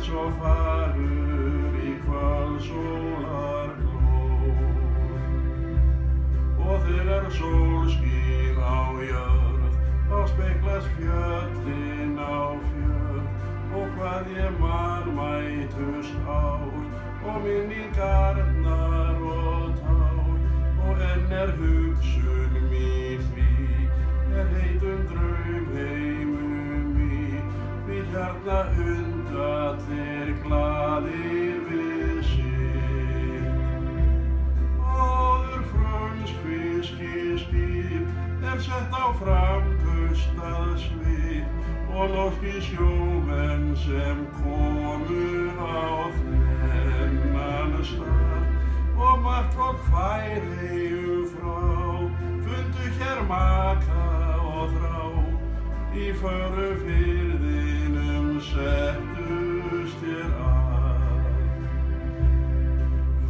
svo fagur í kvöldsólargló. Og þegar sól skín á jörð, þá speglast fjöllin á fjörð. Og hvað ég man mætust ár, og minningarnar og tár. Og enn hugsun mín hlý, heitum draumheimum í. Því hérna allir glaðir við sitt. Áður frönsk fiskiskip sett á framkustað svið, og norskir sjómenn sem komu á þennan stað. Og margt fólk Færeyjum frá fundu hér maka og þrá. Í fögru firðinum settust hér að.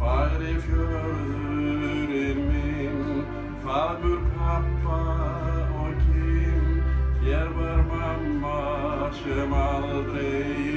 Fagri fjörðurinn minn, faðmur pabba og kinn. Hér var mamma sem aldrei